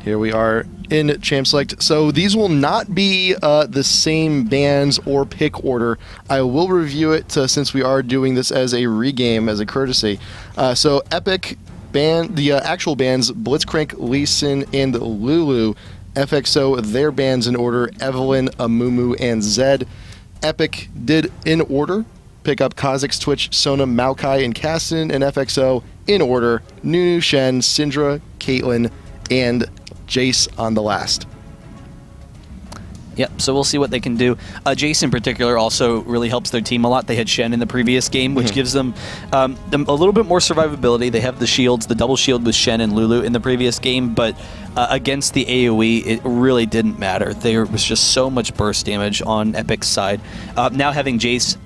Here we are in Champ Select. So these will not be the same bans or pick order. I will review it since we are doing this as a regame, as a courtesy. So Epik ban the actual bans: Blitzcrank, Lee Sin, and Lulu. FXO, their bans in order: Evelyn, Amumu, and Zed. Epik did in order pick up Kha'Zix, Twitch, Sona, Maokai, and Kasten, and FXO in order: Nunu, Shen, Syndra, Caitlyn, and Jace on the last. Yep, so we'll see what they can do. Jace in particular also really helps their team a lot. They had Shen in the previous game, which gives them a little bit more survivability. They have the shields, the double shield with Shen and Lulu in the previous game, but against the AoE, it really didn't matter. There was just so much burst damage on Epic's side. Now having Jace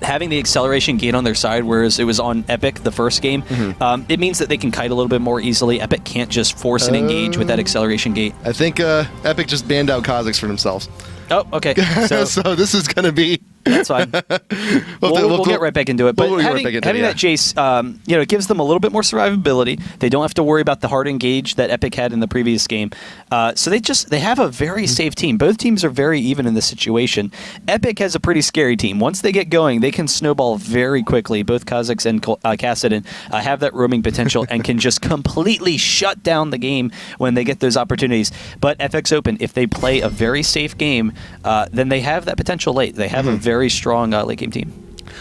having the acceleration gate on their side, whereas it was on Epik the first game, it means that they can kite a little bit more easily. Epik can't just force and engage with that acceleration gate. I think Epik just banned out Kha'Zix for themselves. Oh, okay. So this is going to be... That's fine. We'll get right back into it. But having that Jace, it gives them a little bit more survivability. They don't have to worry about the hard engage that Epik had in the previous game. So they have a very safe team. Both teams are very even in this situation. Epik has a pretty scary team. Once they get going, they can snowball very quickly. Both Kha'Zix and Kassadin have that roaming potential and can just completely shut down the game when they get those opportunities. But FXOpen, if they play a very safe game, then they have that potential late. They have a very strong late game team.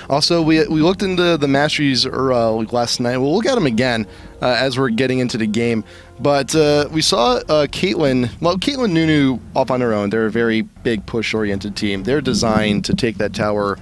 Also, we looked into the Masteries last night. We'll look at them again as we're getting into the game. But we saw Caitlyn. Well, Caitlyn Nunu off on their own. They're a very big push-oriented team. They're designed to take that tower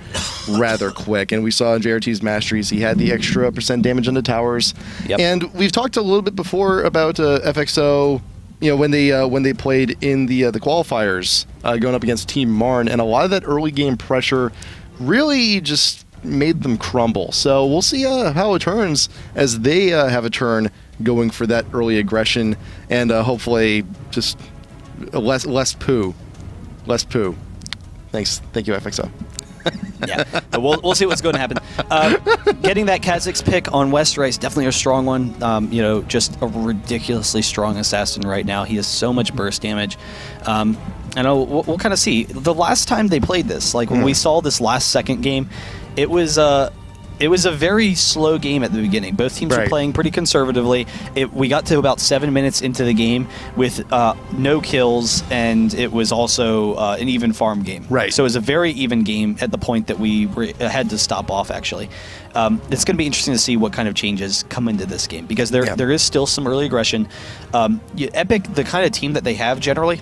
rather quick. And we saw in JRT's Masteries, he had the extra % damage on the towers. Yep. And we've talked a little bit before about FXO. When they played in the qualifiers, going up against Team Marn, and a lot of that early game pressure really just made them crumble. So we'll see how it turns as they have a turn going for that early aggression, and hopefully just less poo. Thank you, FXO. Yeah, we'll see what's going to happen. Getting that Kha'Zix pick on Westra is definitely a strong one. Just a ridiculously strong assassin right now. He has so much burst damage. I know we'll kind of see. The last time they played this, when we saw this last second game, it was a very slow game at the beginning. Both teams were playing pretty conservatively. We got to about 7 minutes into the game with no kills, and it was also an even farm game. Right. So it was a very even game at the point that we had to stop off, actually. It's going to be interesting to see what kind of changes come into this game, because there is still some early aggression. Epik, the kind of team that they have generally,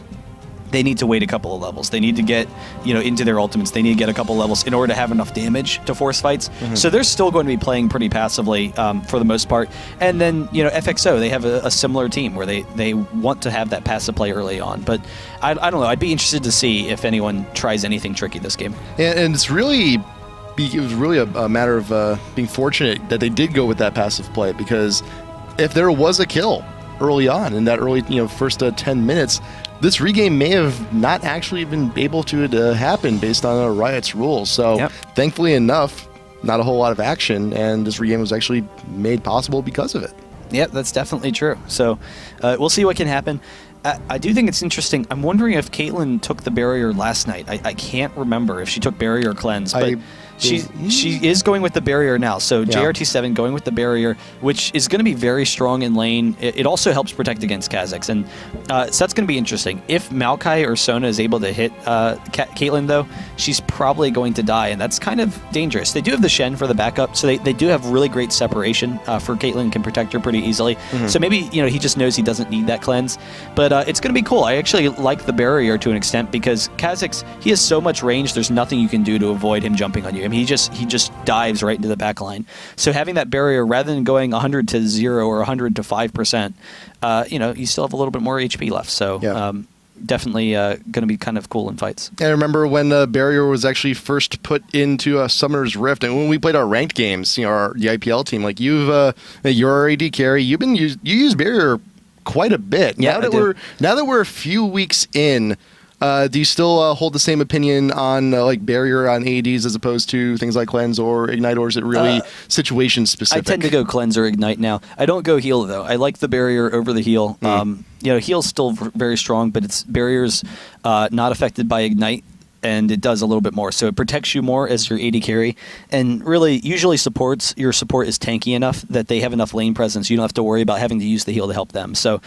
they need to wait a couple of levels. They need to get, into their ultimates. They need to get a couple of levels in order to have enough damage to force fights. So they're still going to be playing pretty passively for the most part. And then, FXO, they have a similar team where they want to have that passive play early on. But I don't know. I'd be interested to see if anyone tries anything tricky this game. And it was really a matter of being fortunate that they did go with that passive play, because if there was a kill early on in that early, first 10 minutes, this regame may have not actually been able to happen based on Riot's rules. So thankfully enough, not a whole lot of action, and this regame was actually made possible because of it. Yep, that's definitely true. So we'll see what can happen. I do think it's interesting. I'm wondering if Caitlyn took the barrier last night. I can't remember if she took barrier or cleanse, but she is going with the barrier now. So JRT7 going with the barrier, which is going to be very strong in lane. It also helps protect against Kha'Zix, and so that's going to be interesting. If Maokai or Sona is able to hit Caitlyn, though, she's probably going to die, and that's kind of dangerous. They do have the Shen for the backup, so they do have really great separation for Caitlyn, can protect her pretty easily. So maybe he just knows he doesn't need that cleanse, but it's going to be cool. I actually like the barrier to an extent, because Kha'Zix, he has so much range. There's nothing you can do to avoid him jumping on you. He just dives right into the back line. So having that barrier, rather than going 100 to 0 or 100 to 5%, you still have a little bit more HP left. So definitely going to be kind of cool in fights. I remember when the barrier was actually first put into Summoner's Rift, and when we played our ranked games, the IPL team, you're our AD carry, you use barrier quite a bit. Yeah, now that we're a few weeks in, do you still hold the same opinion on barrier on ADs as opposed to things like cleanse or ignite, or is it really situation specific? I tend to go cleanse or ignite now. I don't go heal though. I like the barrier over the heal. Heal's still very strong, but its barrier's not affected by Ignite, and it does a little bit more. So it protects you more as your AD carry. And really, usually your support is tanky enough that they have enough lane presence. You don't have to worry about having to use the heal to help them. So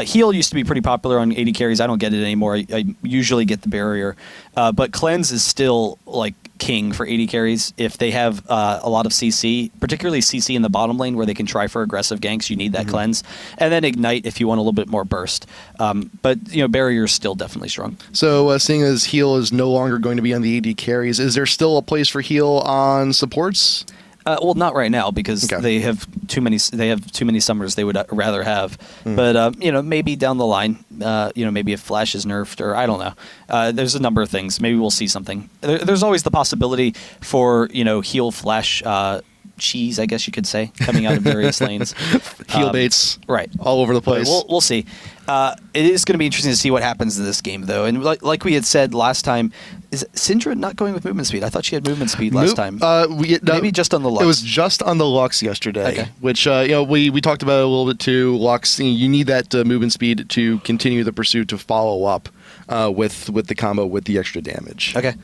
heal used to be pretty popular on AD carries. I don't get it anymore. I usually get the barrier. But cleanse is still like king for AD carries. If they have a lot of CC, particularly CC in the bottom lane where they can try for aggressive ganks, you need that cleanse. And then Ignite if you want a little bit more burst. But barrier is still definitely strong. So seeing as heal is no longer going to be on the AD carries, is there still a place for heal on supports? Well, not right now because they have too many. They have too many summers they would rather have. But maybe down the line, maybe if Flash is nerfed or I don't know. There's a number of things. Maybe we'll see something. There's always the possibility for heal Flash cheese, I guess you could say, coming out of various lanes. Heal baits, right, all over the place. We'll see. It is going to be interesting to see what happens in this game, though. And like we had said last time, is Syndra not going with movement speed? I thought she had movement speed last time. Maybe just on the Lux. It was just on the Lux yesterday, which we talked about it a little bit too. Lux, you need that movement speed to continue the pursuit to follow up with the combo with the extra damage. Okay.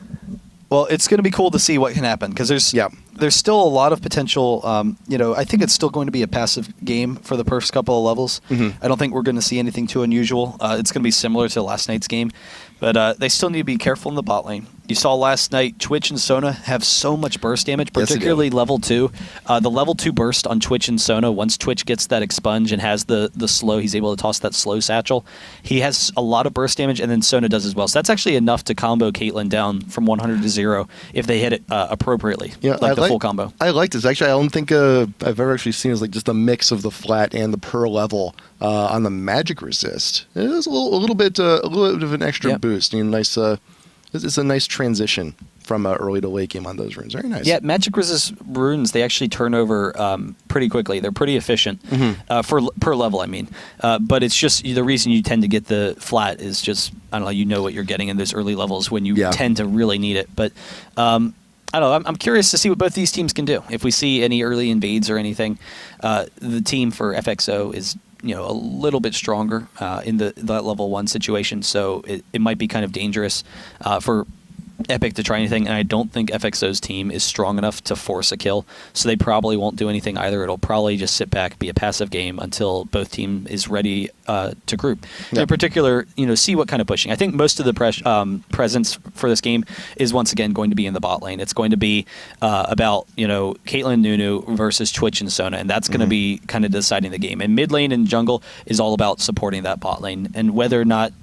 Well, it's going to be cool to see what can happen because there's still a lot of potential. I think it's still going to be a passive game for the first couple of levels. I don't think we're going to see anything too unusual. It's going to be similar to last night's game, but they still need to be careful in the bot lane. You saw last night Twitch and Sona have so much burst damage, particularly level 2. The level 2 burst on Twitch and Sona, once Twitch gets that expunge and has the slow, he's able to toss that slow satchel. He has a lot of burst damage, and then Sona does as well. So that's actually enough to combo Caitlyn down from 100 to 0 if they hit it appropriately, the full combo. I like this. Actually, I don't think I've ever actually seen it as just a mix of the flat and the per level on the magic resist. It is a little bit of an extra boost. Nice. It's a nice transition from early to late game on those runes. Very nice. Yeah, magic resist runes, they actually turn over pretty quickly. They're pretty efficient for per level, I mean. But it's just the reason you tend to get the flat is just, I don't know, what you're getting in those early levels when you tend to really need it. But I don't know. I'm curious to see what both these teams can do. If we see any early invades or anything, the team for FXO is a little bit stronger in that level 1 situation, so it might be kind of dangerous for Epik to try anything, and I don't think FXO's team is strong enough to force a kill, so they probably won't do anything either. It'll probably just sit back, be a passive game until both team is ready to group. In particular, see what kind of pushing. I think most of the presence for this game is once again going to be in the bot lane. It's going to be about Caitlyn, Nunu versus Twitch and Sona, and that's going to be kind of deciding the game. And mid lane and jungle is all about supporting that bot lane, and whether or not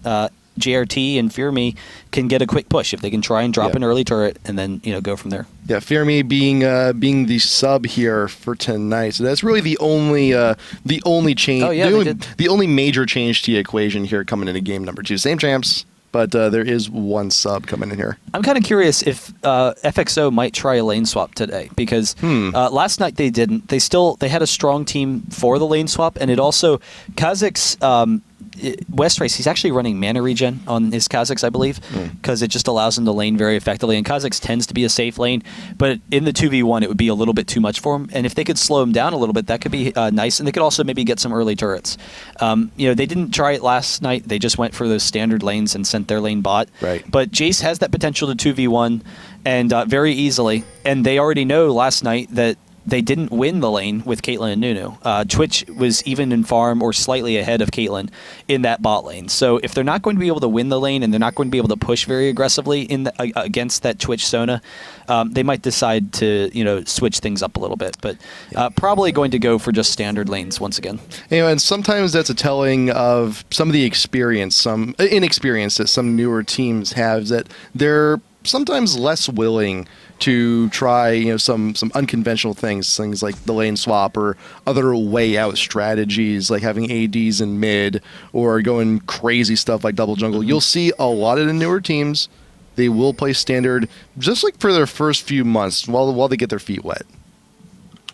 JRT and Fear Me can get a quick push if they can try and drop an early turret and then go from there. Yeah, Fear Me being the sub here for tonight, so that's really the only change. The only major change to the equation here coming into game number 2. Same champs, but there is one sub coming in here. I'm kind of curious if FXO might try a lane swap today because last night they didn't. They had a strong team for the lane swap, and it also Kha'Zix's West Race, he's actually running mana regen on his Kha'Zix, I believe, because it just allows him to lane very effectively. And Kha'Zix tends to be a safe lane, but in the 2v1, it would be a little bit too much for him. And if they could slow him down a little bit, that could be nice. And they could also maybe get some early turrets. They didn't try it last night. They just went for those standard lanes and sent their lane bot. Right. But Jace has that potential to 2v1 and very easily. And they already know last night that they didn't win the lane with Caitlyn and Nunu. Twitch was even in farm or slightly ahead of Caitlyn in that bot lane. So if they're not going to be able to win the lane and they're not going to be able to push very aggressively against that Twitch Sona, they might decide to switch things up a little bit. But probably going to go for just standard lanes once again. And sometimes that's a telling of some of the experience, some inexperience that some newer teams have, that they're sometimes less willing to try some unconventional things like the lane swap or other way out strategies like having ADs in mid or going crazy stuff like double jungle. You'll see a lot of the newer teams, they will play standard just like for their first few months while they get their feet wet.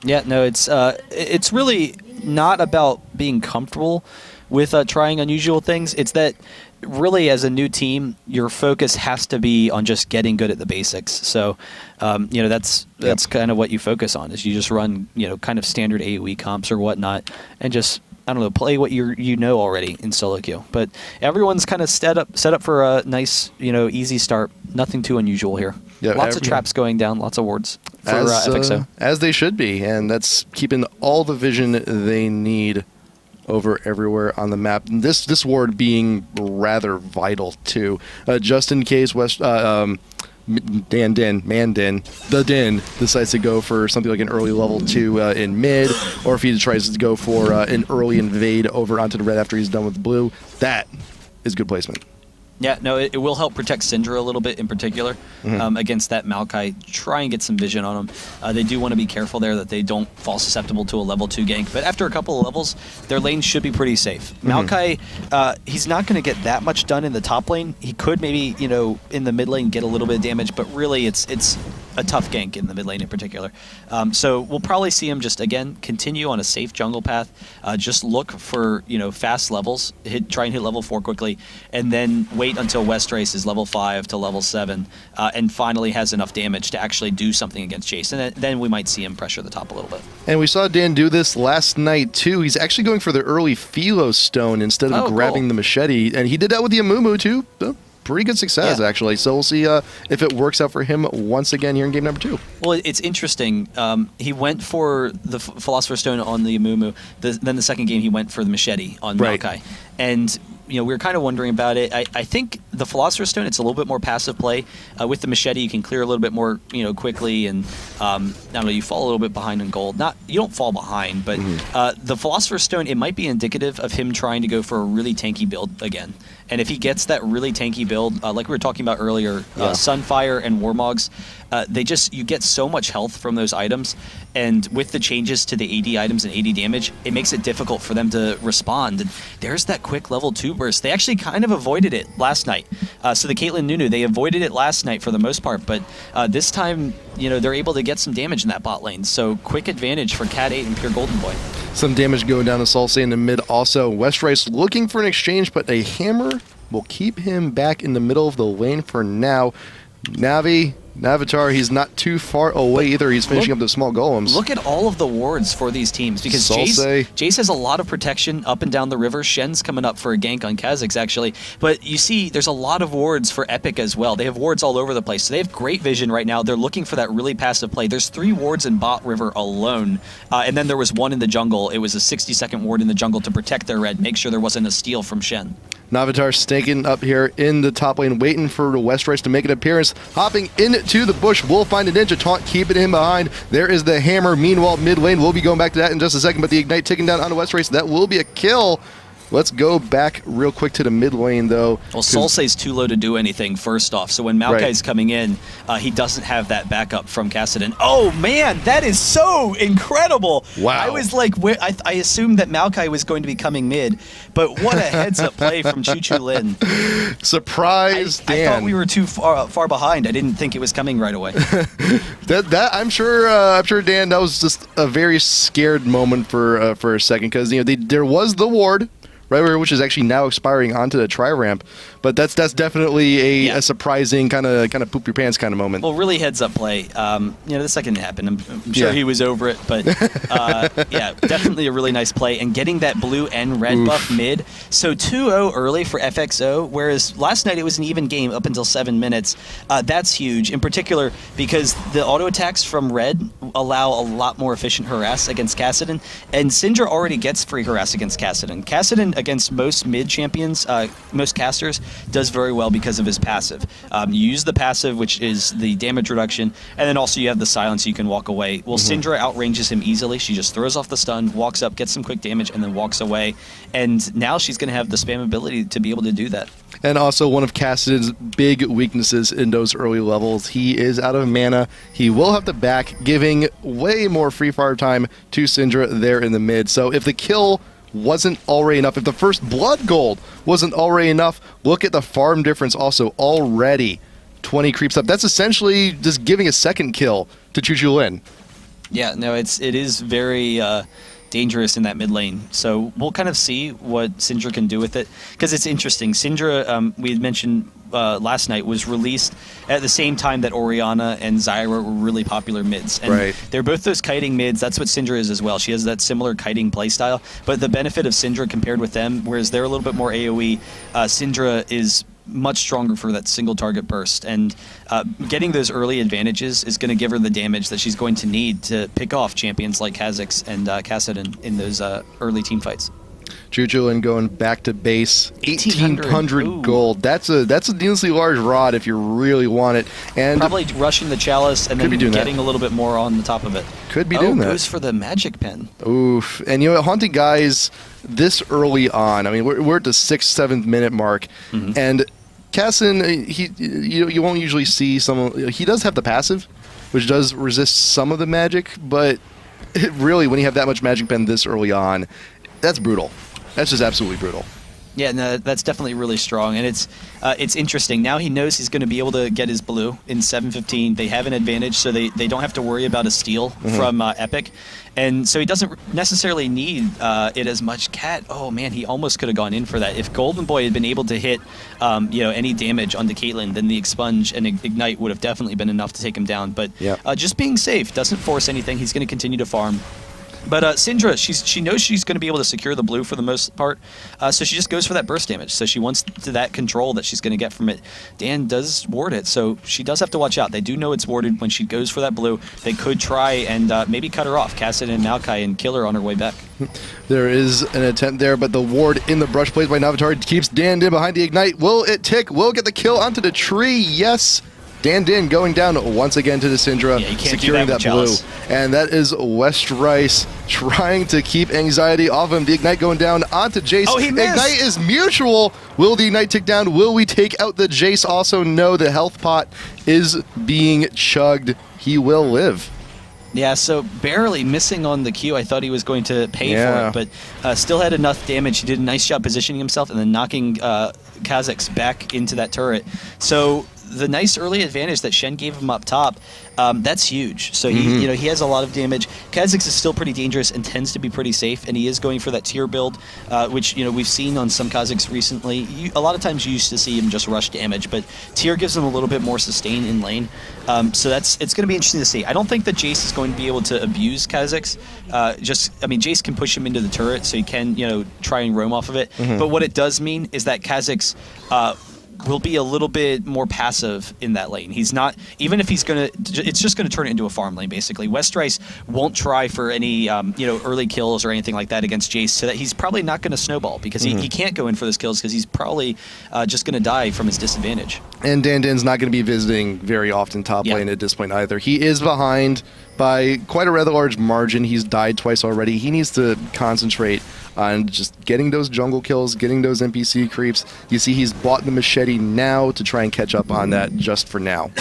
Yeah, no, it's really not about being comfortable with trying unusual things. It's that really as a new team, your focus has to be on just getting good at the basics. So, that's kind of what you focus on is you just run, kind of standard AoE comps or whatnot and just I don't know, play what you know already in solo queue. But everyone's kind of set up for a nice, easy start. Nothing too unusual here. Yeah, lots of traps going down, lots of wards for FXO. As they should be, and that's keeping all the vision they need over everywhere on the map. And this ward being rather vital too, just in case Dan Dinh, the Din, decides to go for something like an early level 2 in mid, or if he tries to go for an early invade over onto the red after he's done with the blue. That is good placement. Yeah, no, it will help protect Syndra a little bit in particular against that Maokai. Try and get some vision on him. They do want to be careful there that they don't fall susceptible to a level 2 gank. But after a couple of levels, their lane should be pretty safe. Maokai, he's not going to get that much done in the top lane. He could maybe, in the mid lane get a little bit of damage, but really it's a tough gank in the mid lane in particular. So we'll probably see him just, again, continue on a safe jungle path. Just look for, fast levels, try and hit level 4 quickly, and then wait until Westrace is level 5 to level 7, and finally has enough damage to actually do something against Jason. And then we might see him pressure the top a little bit. And we saw Dan do this last night too. He's actually going for the early Philo Stone instead of grabbing the machete, and he did that with the Amumu too. Pretty good success, actually. So we'll see if it works out for him once again here in game number 2. Well, it's interesting. He went for the Philosopher's Stone on the Amumu. Then the second game, he went for the machete on Maokai. And we were kind of wondering about it. I think the Philosopher's Stone, it's a little bit more passive play. With the machete, you can clear a little bit more, quickly, and I don't know, you fall a little bit behind in gold. You don't fall behind, but the Philosopher's Stone, it might be indicative of him trying to go for a really tanky build again. And if he gets that really tanky build, like we were talking about earlier, Sunfire and Warmogs, you get so much health from those items, and with the changes to the AD items and AD damage, it makes it difficult for them to respond. And there's that quick level 2 burst. They actually kind of avoided it last night. So the Caitlyn Nunu, they avoided it last night for the most part, but this time, they're able to get some damage in that bot lane. So quick advantage for Cat 8 and Pure Golden Boy. Some damage going down to Salsa in the mid also. Westrice looking for an exchange, but a hammer will keep him back in the middle of the lane for now. Navitar, he's not too far away either. He's finishing up the small golems. Look at all of the wards for these teams, because Jace has a lot of protection up and down the river. Shen's coming up for a gank on Kha'Zix, actually. But you see, there's a lot of wards for Epik as well. They have wards all over the place. So they have great vision right now. They're looking for that really passive play. There's 3 wards in bot river alone. And then there was 1 in the jungle. It was a 60-second ward in the jungle to protect their red, make sure there wasn't a steal from Shen. Navitar staking up here in the top lane, waiting for Westrice to make an appearance. Hopping into the bush, will find a ninja taunt, keeping him behind. There is the hammer. Meanwhile, mid lane, we'll be going back to that in just a second, but the ignite ticking down onto Westrice. That will be a kill. Let's go back real quick to the mid lane, though. Well, Solsei's too low to do anything, first off. So when Maokai's coming in, he doesn't have that backup from Kassadin. Oh, man, that is so incredible. Wow. I was like, I assumed that Maokai was going to be coming mid, but what a heads-up play from Chu Lin. Surprise, Dan. I thought we were too far behind. I didn't think it was coming right away. I'm sure, Dan, that was just a very scared moment for a second, because there was the ward, right, which is actually now expiring onto the tri-ramp. But that's definitely a surprising kind of poop your pants kind of moment. Well, really heads up play. The second happened. I'm sure he was over it, but definitely a really nice play. And getting that blue and red buff mid. So 2-0 early for FXO, whereas last night it was an even game up until 7 minutes. That's huge, in particular because the auto attacks from red allow a lot more efficient harass against Kassadin, and Syndra already gets free harass against Kassadin. Kassadin against most mid champions, most casters, does very well because of his passive. You use the passive, which is the damage reduction, and then also you have the silence, so you can walk away. Well, Syndra outranges him easily. She just throws off the stun, walks up, gets some quick damage, and then walks away. And now she's going to have the spam ability to be able to do that. And also one of Kassadin's big weaknesses in those early levels, he is out of mana. He will have to back, giving way more free fire time to Syndra there in the mid. So if the kill wasn't already enough, if the first blood gold wasn't already enough, look at the farm difference also already. 20 creeps up. That's essentially just giving a second kill to Chu Lin. Yeah, no, it is very dangerous in that mid lane. So we'll kind of see what Syndra can do with it, because it's interesting. Syndra, we had mentioned last night, was released at the same time that Orianna and Zyra were really popular mids. And they're both those kiting mids. That's what Syndra is as well. She has that similar kiting playstyle. But the benefit of Syndra compared with them, whereas they're a little bit more AoE, Syndra is much stronger for that single target burst, and getting those early advantages is going to give her the damage that she's going to need to pick off champions like Kha'Zix and Kassadin in those early team fights. Jujulan going back to base, 1,800 gold. That's a needlessly large rod if you really want it. And probably rushing the chalice and then getting a little bit more on the top of it. Could be doing that. Goes for the magic pen. Oof. And haunting guys this early on. I mean, we're at the 6th, 7th minute mark, and Kassadin, you won't usually see someone. He does have the passive, which does resist some of the magic, but really, when you have that much magic pen this early on, that's brutal. That's just absolutely brutal. Yeah, no, that's definitely really strong, and it's interesting. Now he knows he's going to be able to get his blue in 7:15. They have an advantage, so they don't have to worry about a steal from Epik, and so he doesn't necessarily need it as much. Cat, oh man, he almost could have gone in for that. If Golden Boy had been able to hit any damage onto Caitlyn, then the Expunge and Ignite would have definitely been enough to take him down. But just being safe, doesn't force anything. He's going to continue to farm. But Syndra, she knows she's going to be able to secure the blue for the most part, so she just goes for that burst damage. So she wants that control that she's going to get from it. Dan does ward it, so she does have to watch out. They do know it's warded when she goes for that blue. They could try and maybe cut her off, Kassadin and Maokai, and kill her on her way back. There is an attempt there, but the ward in the brush plays by Navatar keeps Dan Dinh behind the Ignite. Will it tick? Will it get the kill onto the tree? Yes. Dan Dinh going down once again to the Syndra, securing that blue. And that is West Rice trying to keep anxiety off him. The Ignite going down onto Jace. Oh, he missed. Ignite is mutual. Will the Ignite tick down? Will we take out the Jace? Also, no, the health pot is being chugged. He will live. Yeah, so barely missing on the Q. I thought he was going to pay for it, but still had enough damage. He did a nice job positioning himself and then knocking Kha'Zix back into that turret. So the nice early advantage that Shen gave him up top, that's huge. So he has a lot of damage. Kha'Zix is still pretty dangerous and tends to be pretty safe, and he is going for that tier build, which we've seen on some Kha'Zix recently. A lot of times you used to see him just rush damage, but tier gives him a little bit more sustain in lane. So it's going to be interesting to see. I don't think that Jace is going to be able to abuse Kha'Zix. Jace can push him into the turret, so he can try and roam off of it. But what it does mean is that Kha'Zix will be a little bit more passive in that lane. He's not, even if he's going to, it's just going to turn it into a farm lane, basically. West Rice won't try for any, early kills or anything like that against Jace, so that he's probably not going to snowball, because he can't go in for those kills, because he's probably just going to die from his disadvantage. And Dan Dinh's not going to be visiting very often top lane at this point either. He is behind by quite a rather large margin. He's died twice already. He needs to concentrate on just getting those jungle kills, getting those NPC creeps. You see he's bought the machete now to try and catch up on that just for now.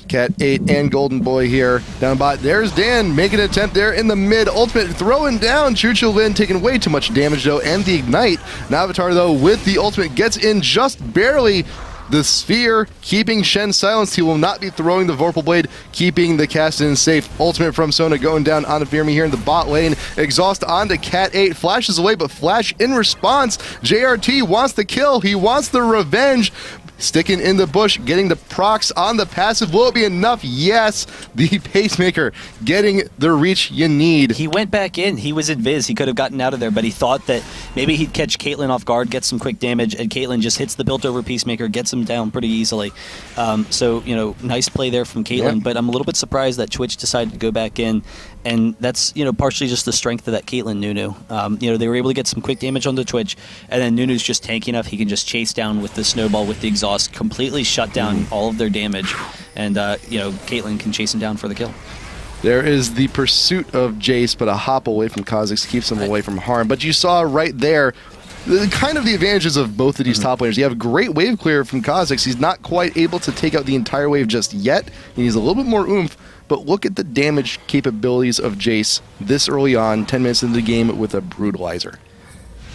Cat 8 and Golden Boy here down bot. There's Dan making an attempt there in the mid. Ultimate throwing down. Chuchulin taking way too much damage though, and the Ignite. Navatar though with the ultimate gets in just barely. The Sphere keeping Shen silenced. He will not be throwing the Vorpal Blade, keeping the Kassadin safe. Ultimate from Sona going down onto Firmi here in the bot lane. Exhaust onto Cat 8. Flashes away, but Flash in response. JRT wants the kill. He wants the revenge. Sticking in the bush, getting the procs on the passive. Will it be enough? Yes. The Pacemaker getting the reach you need. He went back in. He was invis. He could have gotten out of there, but he thought that maybe he'd catch Caitlyn off guard, get some quick damage, and Caitlyn just hits the built-over Peacemaker, gets him down pretty easily. So, nice play there from Caitlyn, but I'm a little bit surprised that Twitch decided to go back in, and that's, partially just the strength of that Caitlyn Nunu. They were able to get some quick damage onto Twitch, and then Nunu's just tanky enough. He can just chase down with the snowball, with the exhaust, completely shut down all of their damage, and Caitlyn can chase him down for the kill. There is the pursuit of Jace, but a hop away from Kha'Zix keeps him away from harm. But you saw right there kind of the advantages of both of these top laners. You have great wave clear from Kha'Zix. He's not quite able to take out the entire wave just yet. He needs a little bit more oomph, but look at the damage capabilities of Jace this early on, 10 minutes into the game with a Brutalizer.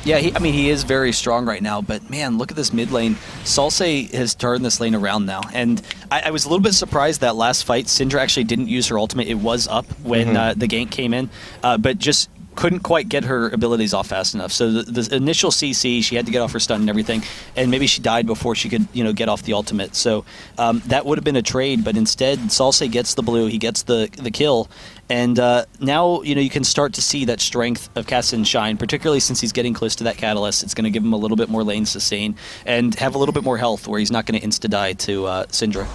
Yeah, he is very strong right now, but man, look at this mid lane. Salse has turned this lane around now, and I was a little bit surprised that last fight, Syndra actually didn't use her ultimate. It was up when the gank came in, but just couldn't quite get her abilities off fast enough. So the initial CC, she had to get off her stun and everything, and maybe she died before she could, get off the ultimate. So that would have been a trade, but instead, Salse gets the blue, he gets the kill, and now, you can start to see that strength of Kassadin shine, particularly since he's getting close to that catalyst. It's going to give him a little bit more lane sustain and have a little bit more health where he's not going to insta-die to Syndra.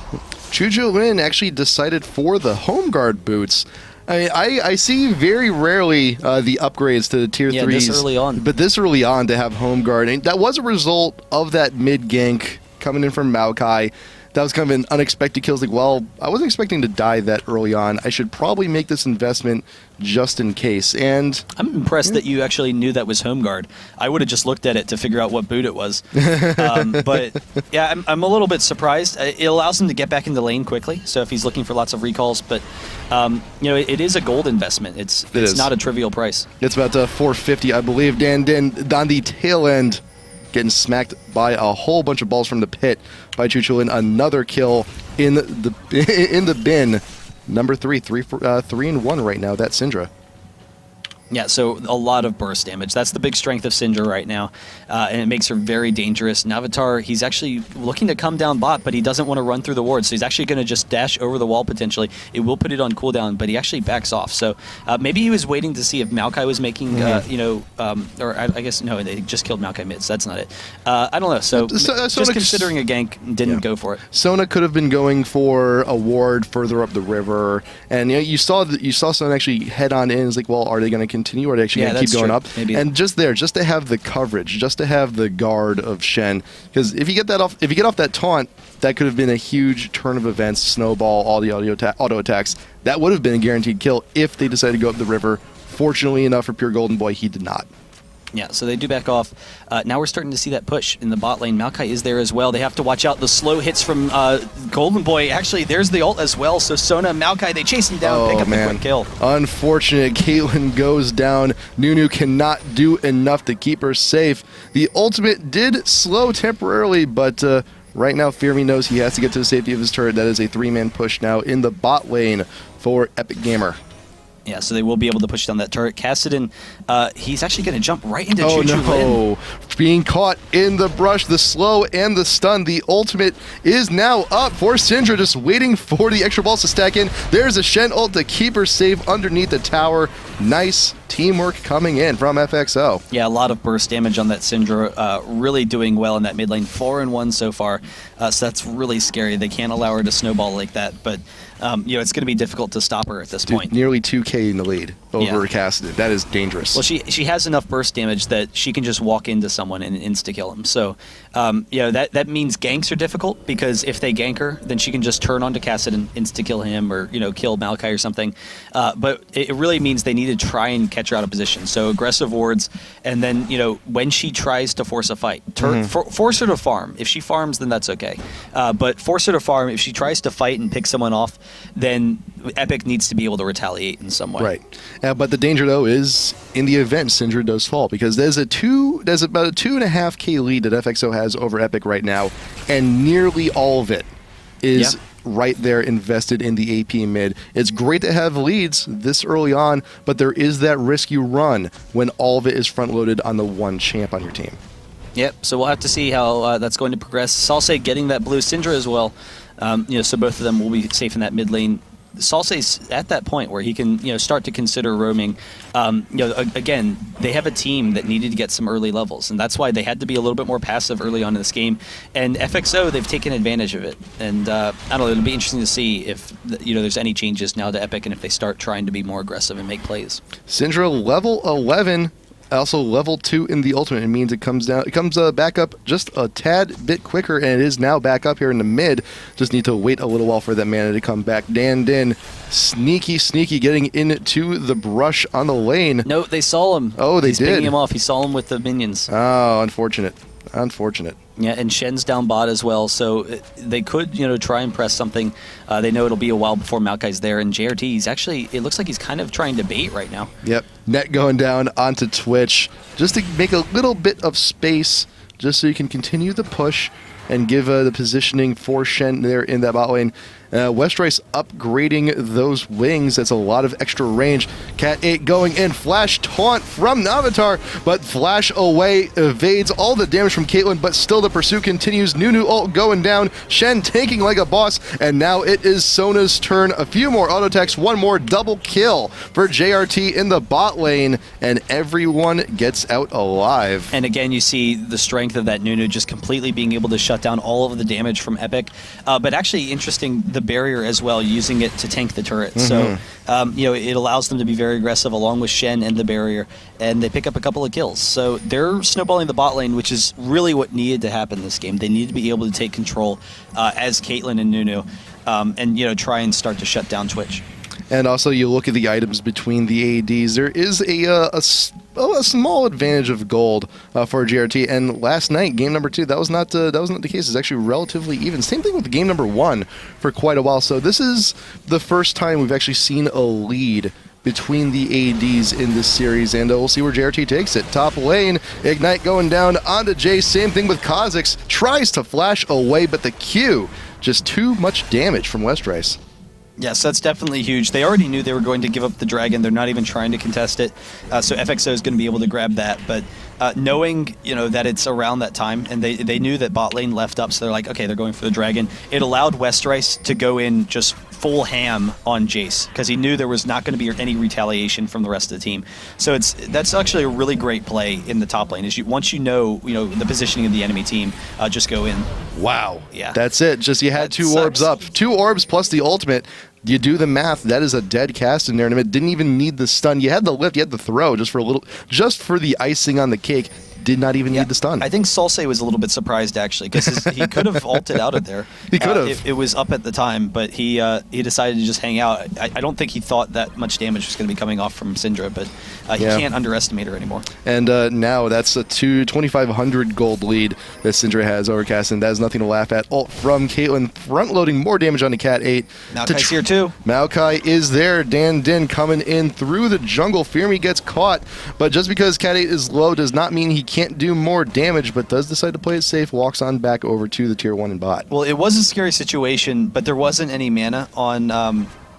Chujolin actually decided for the home guard boots. I mean, I see very rarely the upgrades to the tier 3s. This early on. But this early on to have home guard, and that was a result of that mid gank coming in from Maokai. That was kind of an unexpected kill. Like, well, I wasn't expecting to die that early on. I should probably make this investment just in case. And I'm impressed that you actually knew that was home guard. I would have just looked at it to figure out what boot it was. But yeah, I'm a little bit surprised. It allows him to get back into lane quickly. So if he's looking for lots of recalls, but it is a gold investment. It's not a trivial price. It's about 450, I believe. Dan Dinh on the tail end, getting smacked by a whole bunch of balls from the pit by Chujolin. Another kill in the bin. Number 3-1 right now. That's Syndra. Yeah, so a lot of burst damage. That's the big strength of Syndra right now, and it makes her very dangerous. Navatar, he's actually looking to come down bot, but he doesn't want to run through the ward, so he's actually going to just dash over the wall potentially. It will put it on cooldown, but he actually backs off. So maybe he was waiting to see if Maokai was making, or I guess, no, they just killed Maokai mid, so that's not it. I don't know, so just considering a gank, didn't go for it. Sona could have been going for a ward further up the river, and you saw Sona actually head on in. It's like, well, are they going to continue, or are they actually going to keep going up? Maybe. And just to have the coverage, just to have the guard of Shen, because if you get off that taunt, that could have been a huge turn of events, snowball, all the auto attacks. That would have been a guaranteed kill if they decided to go up the river. Fortunately enough for Pure Golden Boy, he did not. Yeah, so they do back off. Now we're starting to see that push in the bot lane. Maokai is there as well. They have to watch out the slow hits from Golden Boy. Actually, there's the ult as well. So Sona, Maokai, they chase him down, pick up the quick kill. Unfortunate. Caitlyn goes down. Nunu cannot do enough to keep her safe. The ultimate did slow temporarily, but right now Fearme knows he has to get to the safety of his turret. That is a 3-man push now in the bot lane for Epic Gamer. Yeah, so they will be able to push down that turret. Kassadin, he's actually going to jump right into Oh Chujolin. no! Being caught in the brush, the slow and the stun. The ultimate is now up for Syndra, just waiting for the extra balls to stack in. There's a Shen ult to keep her safe underneath the tower. Nice teamwork coming in from FXO. Yeah, a lot of burst damage on that Syndra. Really doing well in that mid lane. 4-1 so far, so that's really scary. They can't allow her to snowball like that, but it's going to be difficult to stop her at this point. Nearly 2k in the lead over Kassadin. That is dangerous. Well, she has enough burst damage that she can just walk into someone and insta-kill them. So, that means ganks are difficult, because if they gank her, then she can just turn onto Kassadin, insta-kill him, or, kill Maokai or something. But it really means they need to try and catch her out of position. So aggressive wards, and then, when she tries to force a fight, force her to farm. If she farms, then that's okay. But force her to farm. If she tries to fight and pick someone off, then Epic needs to be able to retaliate in some way. Right. But the danger, though, is in the event Syndra does fall, because there's about a 2.5k lead that FXO has over Epic right now, and nearly all of it is right there invested in the AP mid. It's great to have leads this early on, but there is that risk you run when all of it is front-loaded on the one champ on your team. Yep, so we'll have to see how that's going to progress. Salse getting that blue Syndra as well. So both of them will be safe in that mid lane. Salse's at that point where he can, start to consider roaming. Again, they have a team that needed to get some early levels, and that's why they had to be a little bit more passive early on in this game. And FXO, they've taken advantage of it. And I don't know, it'll be interesting to see if there's any changes now to Epic, and if they start trying to be more aggressive and make plays. Syndra level 11. Also level 2 in the ultimate. It means it comes back up just a tad bit quicker, and it is now back up here in the mid. Just need to wait a little while for that mana to come back. Dan Dinh, sneaky getting into the brush on the lane. No, they saw him. Oh, He's picking him off. He saw him with the minions. Oh, unfortunate. Yeah, and Shen's down bot as well, so they could, try and press something. They know it'll be a while before Maokai's there, and JRT, he's actually, it looks like he's kind of trying to bait right now. Yep, net going down onto Twitch, just to make a little bit of space, just so you can continue the push. and give the positioning for Shen there in that bot lane. Westrice upgrading those wings. That's a lot of extra range. Cat 8 going in. Flash taunt from Navatar, but Flash away evades all the damage from Caitlyn, but still the pursuit continues. Nunu ult going down. Shen tanking like a boss, and now it is Sona's turn. A few more auto attacks, one more double kill for JRT in the bot lane, and everyone gets out alive. And again, you see the strength of that Nunu just completely being able to shut down all of the damage from Epik. But actually interesting, the barrier as well, using it to tank the turret. So, it allows them to be very aggressive along with Shen and the barrier, and they pick up a couple of kills. So they're snowballing the bot lane, which is really what needed to happen this game. They need to be able to take control as Caitlyn and Nunu, and try and start to shut down Twitch. And also, you look at the items between the ADs. There is a small advantage of gold for JRT. And last night, game number 2, that was not the case. It's actually relatively even. Same thing with game number 1 for quite a while. So this is the first time we've actually seen a lead between the ADs in this series, and we'll see where JRT takes it. Top lane, Ignite going down onto Jace. Same thing with Kha'Zix. Tries to flash away, but the Q, just too much damage from Westrice. Yes, that's definitely huge. They already knew they were going to give up the dragon. They're not even trying to contest it. So FXO is going to be able to grab that. But knowing that it's around that time, and they knew that bot lane left up, so they're like, okay, they're going for the dragon. It allowed Westrice to go in just full ham on Jace, because he knew there was not going to be any retaliation from the rest of the team. So that's actually a really great play in the top lane. Is once you know the positioning of the enemy team, just go in. Wow. Yeah. That's it. Just you had 2 orbs up. 2 orbs plus the ultimate. You do the math, that is a dead cast in there, and it didn't even need the stun. You had the lift, you had the throw, just for the icing on the cake. Did not even need the stun. I think Salse was a little bit surprised, actually, because he could have ulted out of there. He could have. It was up at the time, but he decided to just hang out. I don't think he thought that much damage was going to be coming off from Syndra, but he can't underestimate her anymore. And now that's a 2,500 gold lead that Syndra has over Cass, and that is nothing to laugh at. Ult from Caitlyn, front-loading more damage onto Cat 8. Maokai's here too. Maokai is there. Dan Dinh coming in through the jungle. Fearme gets caught, but just because Cat 8 is low does not mean he can't do more damage, but does decide to play it safe, walks on back over to the tier 1 and bot. Well, it was a scary situation, but there wasn't any mana on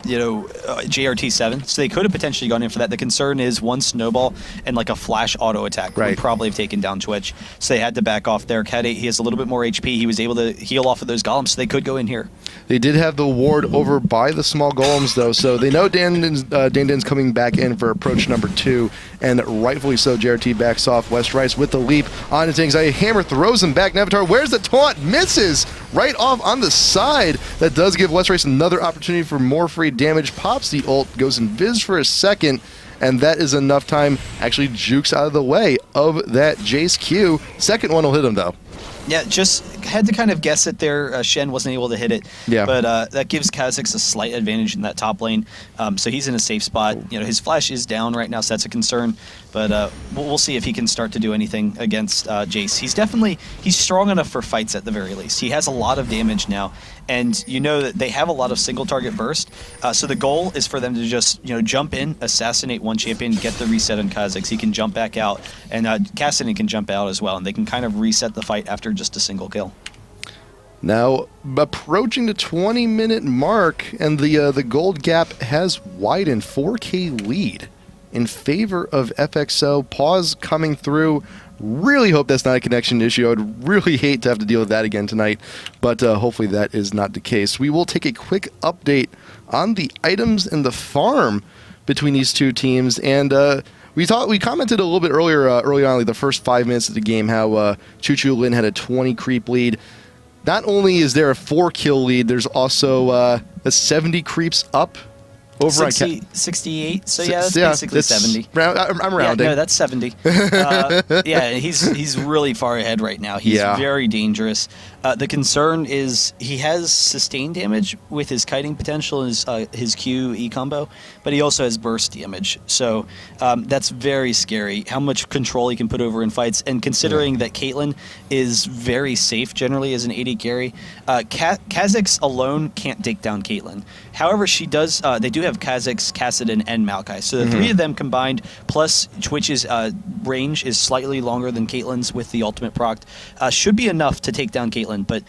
JRT 7, so they could have potentially gone in for that. The concern is one snowball and like a flash auto attack would probably have taken down Twitch, so they had to back off there. Cat 8, he has a little bit more HP. He was able to heal off of those golems, so they could go in here. They did have the ward over by the small golems, though, so they know Dan Dinh's coming back in for approach number 2, and rightfully so. JRT backs off. Westrice with the leap onto things. A hammer throws him back. Navatar, where's the taunt? Misses right off on the side. That does give Westrice another opportunity for more free damage. Pops the ult, goes invis for a second, and that is enough time. Actually jukes out of the way of that Jace Q. Second one will hit him, though. Yeah, just had to kind of guess it there. Shen wasn't able to hit it. Yeah. But that gives Kha'Zix a slight advantage in that top lane. So he's in a safe spot. His flash is down right now, so that's a concern. But we'll see if he can start to do anything against Jace. He's strong enough for fights at the very least. He has a lot of damage now. And that they have a lot of single target burst. So the goal is for them to just jump in, assassinate one champion, get the reset on Kha'Zix. He can jump back out, and Cassidy can jump out as well, and they can kind of reset the fight after just a single kill. Now approaching the 20-minute mark, and the gold gap has widened. 4K lead in favor of FXO. Pause coming through. Really hope that's not a connection issue. I would really hate to have to deal with that again tonight, but hopefully that is not the case. We will take a quick update on the items and the farm between these two teams, and we commented a little bit early on, like the first 5 minutes of the game, how Choo Lin had a 20 creep lead. Not only is there a 4-kill lead, there's also a 70 creeps up. Over 68, so yeah, that's basically 70. I'm rounding. Yeah, no, that's 70. Yeah, he's really far ahead right now. He's very dangerous. The concern is he has sustained damage with his kiting potential, his Q-E combo, but he also has burst damage. So that's very scary, how much control he can put over in fights. And considering that Caitlyn is very safe generally as an AD carry, Kha'Zix alone can't take down Caitlyn. However, she does. They do have Kha'Zix, Kassadin, and Maokai. So the three of them combined, plus Twitch's range is slightly longer than Caitlyn's with the ultimate proc, should be enough to take down Caitlyn. But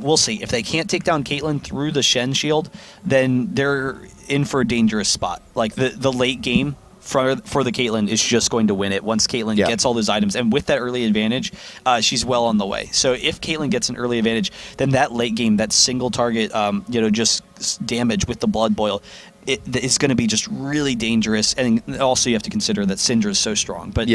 we'll see. If they can't take down Caitlyn through the Shen shield, then they're in for a dangerous spot. Like the late game for the Caitlyn is just going to win it once Caitlyn gets all those items. And with that early advantage, she's well on the way. So if Caitlyn gets an early advantage, then that late game, that single target, just damage with the Blood Boil, it's going to be just really dangerous. And also you have to consider that Syndra is so strong. But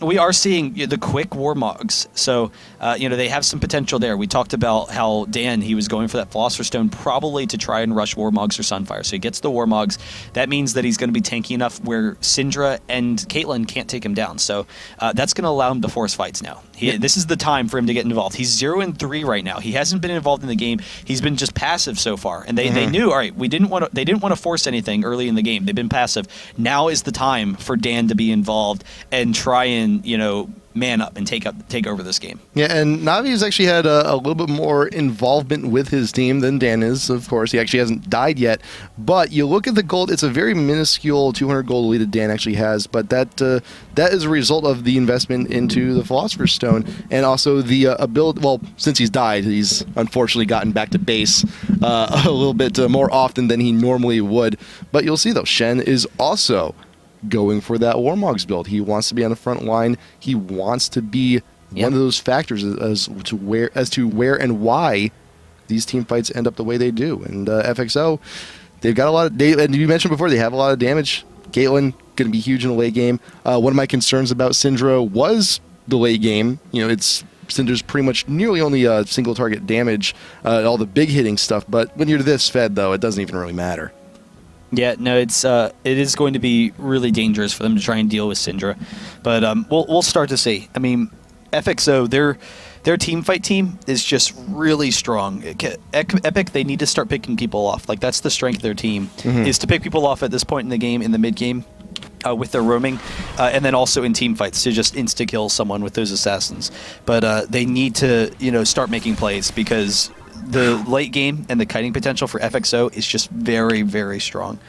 we are seeing the quick Warmogs. So, they have some potential there. We talked about how Dan, he was going for that Philosopher's Stone probably to try and rush Warmogs or Sunfire. So he gets the Warmogs. That means that he's going to be tanky enough where Syndra and Caitlyn can't take him down. So that's going to allow him to force fights now. This is the time for him to get involved. He's 0-3 right now. He hasn't been involved in the game. He's been just passive so far. And they knew, all right, they didn't want to force anything early in the game. They've been passive. Now is the time for Dan to be involved and try and, man up and take over this game. Yeah, and Navi's actually had a little bit more involvement with his team than Dan is, of course. He actually hasn't died yet. But you look at the gold, it's a very minuscule 200 gold lead that Dan actually has, but that is a result of the investment into the Philosopher's Stone and also the ability, well, since he's died, he's unfortunately gotten back to base a little bit more often than he normally would. But you'll see, though, Shen is also going for that Warmogs build. He wants to be on the front line. He wants to be one of those factors as to where and why these team fights end up the way they do. And FXO, they've got a lot of, and you mentioned before, they have a lot of damage. Caitlyn going to be huge in the late game. One of my concerns about Syndra was the late game. Syndra's pretty much nearly only single target damage, all the big hitting stuff. But when you're this fed, though, it doesn't even really matter. Yeah, no, it is going to be really dangerous for them to try and deal with Syndra, but we'll start to see. I mean, FXO, their team fight team is just really strong. Epik, they need to start picking people off. Like that's the strength of their team is to pick people off at this point in the game, in the mid game, with their roaming, and then also in team fights to just insta kill someone with those assassins. But they need to start making plays because the late game and the kiting potential for FXO is just very, very strong.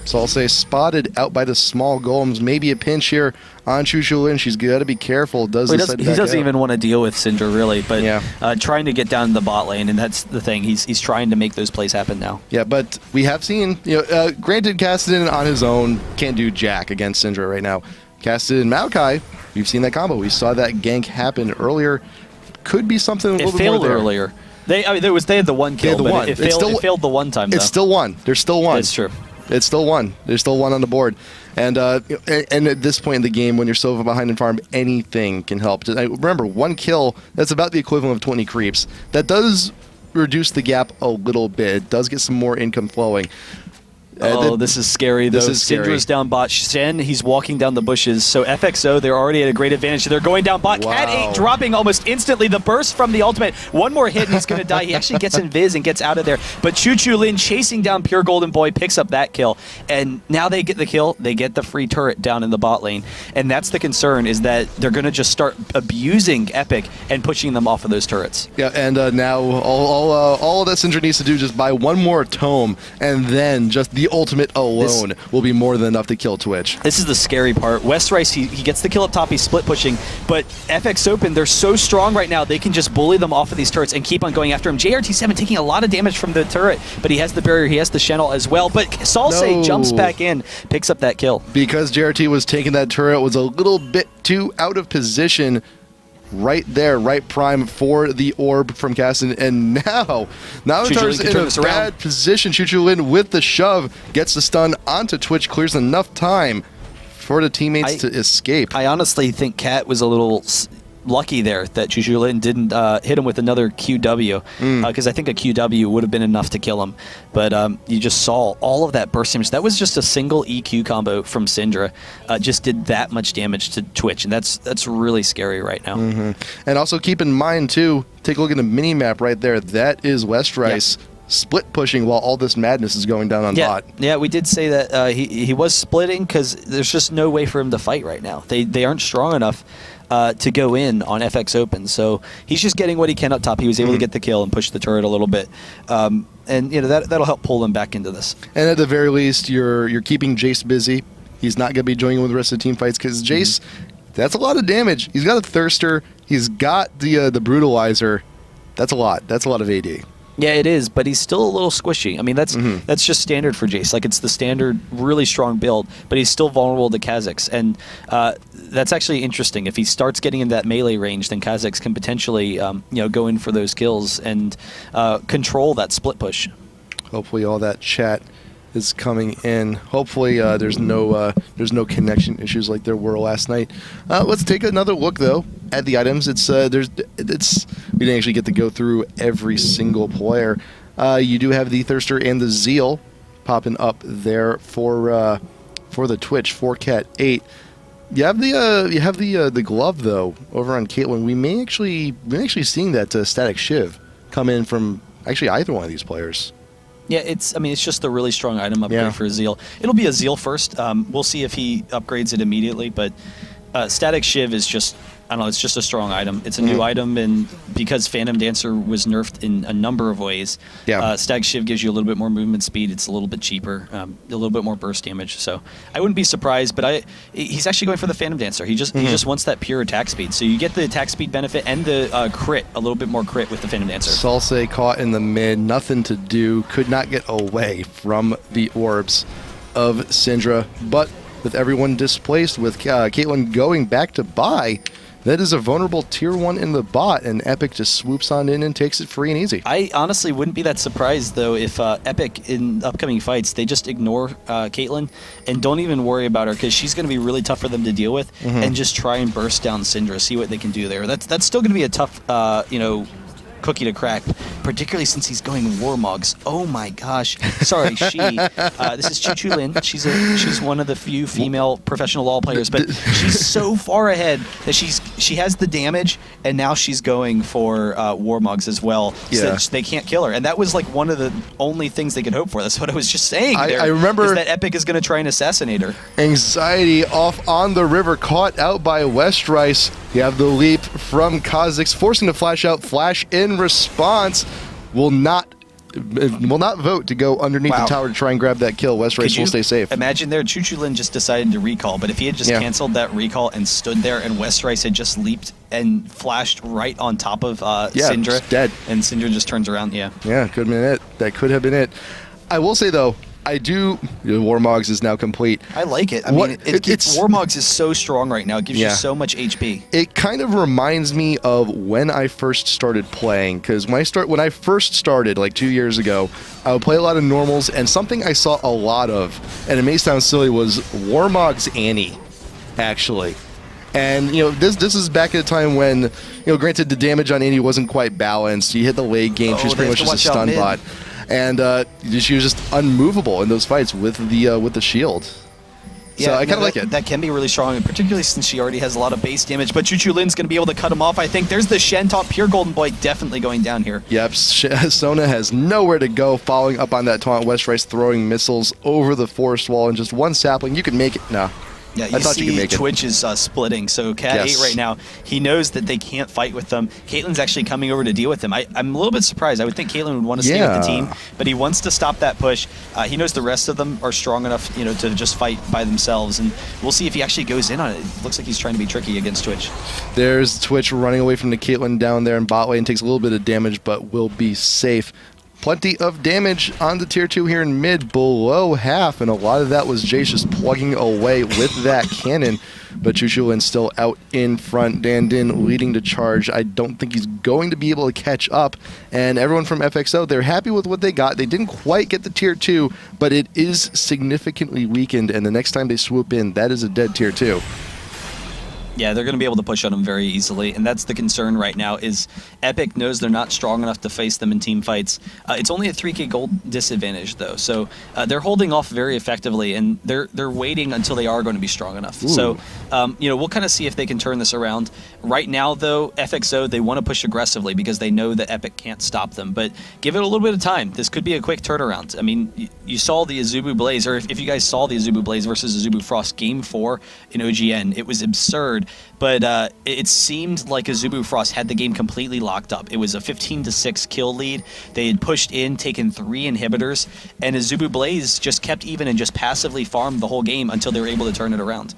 So I'll say spotted out by the small golems. Maybe a pinch here on Chuchulin. She's got to be careful. He doesn't even want to deal with Syndra, really, but trying to get down to the bot lane, and that's the thing. He's trying to make those plays happen now. Yeah, but we have seen, granted, Kassadin on his own can't do jack against Syndra right now. Kassadin and Maokai, we've seen that combo. We saw that gank happen earlier. Could be something a little bit more there. It failed earlier. They had the one kill, but it failed the one time, though. It's still one. There's still one. That's true. It's still one. There's still one on the board. And at this point in the game, when you're so behind in farm, anything can help. Remember, one kill, that's about the equivalent of 20 creeps. That does reduce the gap a little bit. It does get some more income flowing. This is scary, though. Syndra's down bot. Shen, he's walking down the bushes. So FXO, they're already at a great advantage. They're going down bot. Wow. Cat 8 dropping almost instantly. The burst from the ultimate. One more hit and he's going to die. He actually gets invis and gets out of there. But Chuchulin chasing down Pure Golden Boy picks up that kill. And now they get the kill. They get the free turret down in the bot lane. And that's the concern, is that they're going to just start abusing Epik and pushing them off of those turrets. Yeah, and now all that Syndra needs to do is just buy one more tome, and then just the ultimate alone will be more than enough to kill Twitch. This is the scary part. Westrice, he gets the kill up top, he's split pushing, but FXOpen, they're so strong right now, they can just bully them off of these turrets and keep on going after him. JRT7 taking a lot of damage from the turret, but he has the barrier, he has the Channel as well, but Salse jumps back in, picks up that kill. Because JRT was taking that turret, was a little bit too out of position. Right there, right prime for the orb from Kassadin, and now Chuchulin in a bad position. Chuchulin with the shove gets the stun onto Twitch, clears enough time for the teammates to escape. I honestly think Cat was a little lucky there that Chuchulin didn't hit him with another QW, because I think a QW would have been enough to kill him. But you just saw all of that burst damage. That was just a single EQ combo from Syndra. Just did that much damage to Twitch, and that's really scary right now. And also keep in mind, too, take a look at the mini-map right there. That is Westrice. Split pushing while all this madness is going down on bot. Yeah, we did say that he was splitting because there's just no way for him to fight right now. They aren't strong enough. to go in on FXOpen. So he's just getting what he can up top. He was able to get the kill and push the turret a little bit. And that'll help pull them back into this. And at the very least, you're keeping Jace busy. He's not going to be joining with the rest of the team fights because Jace, that's a lot of damage. He's got a Thirster. He's got the Brutalizer. That's a lot. That's a lot of AD. Yeah, it is, but he's still a little squishy. I mean, that's just standard for Jace. Like, it's the standard, really strong build, but he's still vulnerable to Kha'Zix. And that's actually interesting. If he starts getting in that melee range, then Kha'Zix can potentially go in for those kills and control that split push. Hopefully all that chat is coming in. Hopefully there's no connection issues like there were last night. Let's take another look though at the items. We didn't actually get to go through every single player. You do have the Thirster and the Zeal popping up there for the Twitch 4Cat8. You have the glove though over on Caitlyn. We may actually seeing that Static Shiv come in from actually either one of these players. Yeah, it's just a really strong item upgrade for Zeal. It'll be a Zeal first. We'll see if he upgrades it immediately, but Static Shiv is just, I don't know, it's just a strong item. It's a new item, and because Phantom Dancer was nerfed in a number of ways, Static Shiv gives you a little bit more movement speed. It's a little bit cheaper, a little bit more burst damage. So I wouldn't be surprised, but he's actually going for the Phantom Dancer. He just wants that pure attack speed. So you get the attack speed benefit and the crit, a little bit more crit with the Phantom Dancer. Salse caught in the mid, nothing to do, could not get away from the orbs of Syndra, but with everyone displaced, with Caitlyn going back to buy, that is a vulnerable tier 1 in the bot, and Epik just swoops on in and takes it free and easy. I honestly wouldn't be that surprised, though, if Epik in upcoming fights, they just ignore Caitlyn and don't even worry about her, because she's going to be really tough for them to deal with, and just try and burst down Syndra, see what they can do there. That's still going to be a tough, cookie to crack, particularly since he's going Warmogs. Oh my gosh. Sorry, this is Chu Lin. She's one of the few female professional LoL players, but she's so far ahead that she has the damage, and now she's going for Warmogs as well, so that they can't kill her. And that was like one of the only things they could hope for. That's what I was just saying. I remember is that Epik is going to try and assassinate her. Anxiety off on the river, caught out by Westrice. You have the leap from Kha'Zix, forcing to flash out. Flash in response will not vote to go underneath the tower to try and grab that kill. Westrice will stay safe. Imagine there, Chu-Chu-Lin just decided to recall, but if he had just canceled that recall and stood there, and Westrice had just leaped and flashed right on top of Syndra, dead, and Syndra just turns around. Yeah, could have been it. That could have been it. I will say though, Warmogs is now complete. I like it. Warmogs is so strong right now. It gives you so much HP. It kind of reminds me of when I first started playing, because when I first started, like 2 years ago, I would play a lot of normals, and something I saw a lot of, and it may sound silly, was Warmogs Annie, actually. And this is back at a time when, granted the damage on Annie wasn't quite balanced. You hit the late game, she was pretty much just a stun bot. And she was just unmovable in those fights with the shield. Yeah, so I kind of like it. That can be really strong, and particularly since she already has a lot of base damage. But Chu-Chu-Lin's going to be able to cut him off, I think. There's the Shen taunt. Pure Golden Boy definitely going down here. Yep, Sona has nowhere to go, following up on that taunt. Westrice throwing missiles over the forest wall, and just one sapling. You can make it. No. Yeah, you see Twitch is splitting, so Cat 8 right now, he knows that they can't fight with them. Caitlyn's actually coming over to deal with him. I'm a little bit surprised. I would think Caitlyn would want to stay with the team, but he wants to stop that push. He knows the rest of them are strong enough to just fight by themselves, and we'll see if he actually goes in on it. It looks like he's trying to be tricky against Twitch. There's Twitch running away from the Caitlyn down there in bot lane, takes a little bit of damage, but will be safe. Plenty of damage on the tier 2 here in mid, below half, and a lot of that was Jace just plugging away with that cannon. But Chu-Chu-Lin still out in front. Dan Dinh leading the charge. I don't think he's going to be able to catch up. And everyone from FXO, they're happy with what they got. They didn't quite get the tier 2, but it is significantly weakened, and the next time they swoop in, that is a dead tier 2. Yeah, they're going to be able to push on them very easily, and that's the concern right now, is Epik knows they're not strong enough to face them in team fights. It's only a 3k gold disadvantage, though, so they're holding off very effectively, and they're waiting until they are going to be strong enough. Ooh. So, we'll kind of see if they can turn this around. Right now, though, FXO, they want to push aggressively because they know that Epik can't stop them, but give it a little bit of time. This could be a quick turnaround. I mean, you saw the Azubu Blaze, or if you guys saw the Azubu Blaze versus Azubu Frost Game 4 in OGN, it was absurd but it seemed like Azubu Frost had the game completely locked up. It was a 15-6 kill lead. They had pushed in, taken 3 inhibitors, and Azubu Blaze just kept even and just passively farmed the whole game until they were able to turn it around.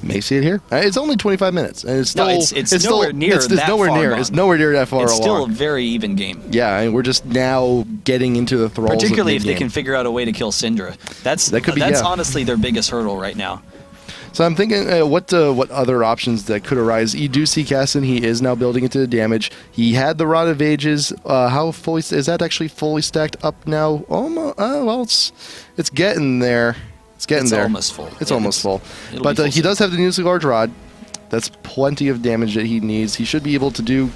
May see it here. It's only 25 minutes, and it's still it's nowhere near that far gone. It's nowhere near that far along. It's still a very even game. Yeah, and we're just now getting into the thralls. Particularly if they can figure out a way to kill Syndra. That's honestly their biggest hurdle right now. So I'm thinking, what other options that could arise? You do see Casson. He is now building into the damage. He had the Rod of Ages. How fully is that actually fully stacked up now? Almost. Well, it's getting there. It's almost full. It's almost full. But he does have the Nuclear Large Rod. That's plenty of damage that he needs. He should be able to do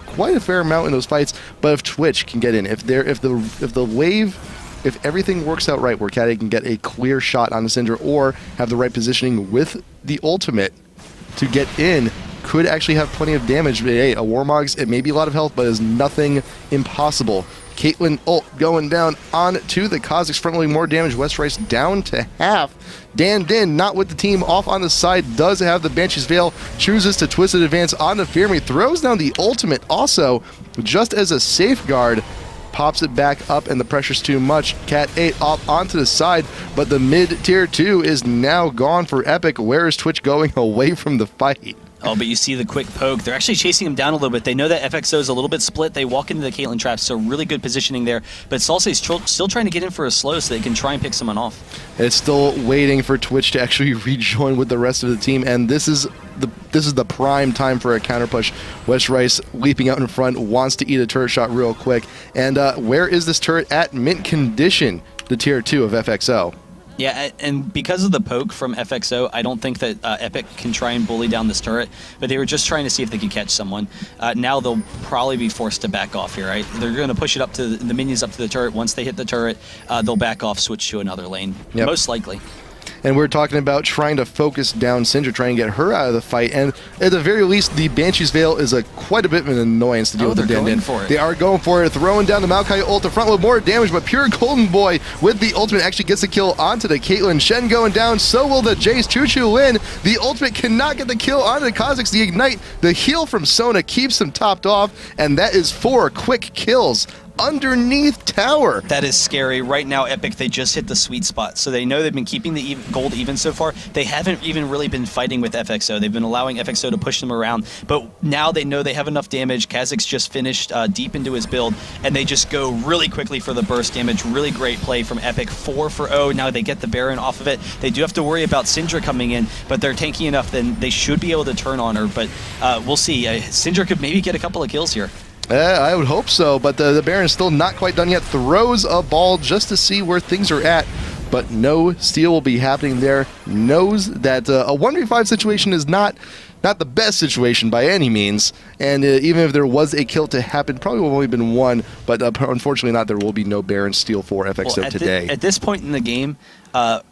quite a fair amount in those fights. But if Twitch can get in, if the wave, if everything works out right, where Caddy can get a clear shot on the Syndra or have the right positioning with the ultimate to get in, could actually have plenty of damage. But hey, a Warmogs, it may be a lot of health, but is nothing impossible. Caitlyn ult going down onto the Kazakhs, frontloading more damage. West Rice down to half. Dan Dinh, not with the team, off on the side, does have the Banshee's Veil, chooses to Twisted Advance onto Fermi, throws down the ultimate also, just as a safeguard. Pops it back up, and the pressure's too much. Cat 8 off onto the side, but the mid-tier 2 is now gone for Epik. Where is Twitch going away from the fight? Oh, but you see the quick poke. They're actually chasing him down a little bit. They know that FXO is a little bit split. They walk into the Caitlyn trap, so really good positioning there. But Salse's still trying to get in for a slow so they can try and pick someone off. It's still waiting for Twitch to actually rejoin with the rest of the team, and this is the prime time for a counter push. West Rice leaping out in front, wants to eat a turret shot real quick. And where is this turret at mint condition? The tier 2 of FXO. Yeah, and because of the poke from FXO, I don't think that Epik can try and bully down this turret, but they were just trying to see if they could catch someone. Now they'll probably be forced to back off here, right? They're going to push it up to the minions up to the turret. Once they hit the turret, they'll back off, switch to another lane, most likely. And we're talking about trying to focus down Syndra, trying to get her out of the fight. And at the very least, the Banshee's Veil is quite a bit of an annoyance to deal with. They're going for it. They are going for it, throwing down the Maokai ult to front with more damage, but Pure Golden Boy with the ultimate actually gets the kill onto the Caitlyn. Shen going down, so will the Jace. Choo-Choo win. The ultimate cannot get the kill onto the Kazakhs. The Ignite, the heal from Sona keeps them topped off, and that is 4 quick kills underneath tower. That is scary. Right now, Epik, they just hit the sweet spot. So they know they've been keeping the gold even so far. They haven't even really been fighting with FXO. They've been allowing FXO to push them around. But now they know they have enough damage. Kazakhs just finished deep into his build, and they just go really quickly for the burst damage. Really great play from Epik. 4 for 0. Now they get the Baron off of it. They do have to worry about Syndra coming in, but they're tanky enough, then they should be able to turn on her. But we'll see. Syndra could maybe get a couple of kills here. I would hope so, but the Baron's still not quite done yet. Throws a ball just to see where things are at, but no steal will be happening there. Knows that a 1v5 situation is not the best situation by any means, and even if there was a kill to happen, probably would have only been one, but unfortunately not. There will be no Baron steal for FXO today. At this point in the game,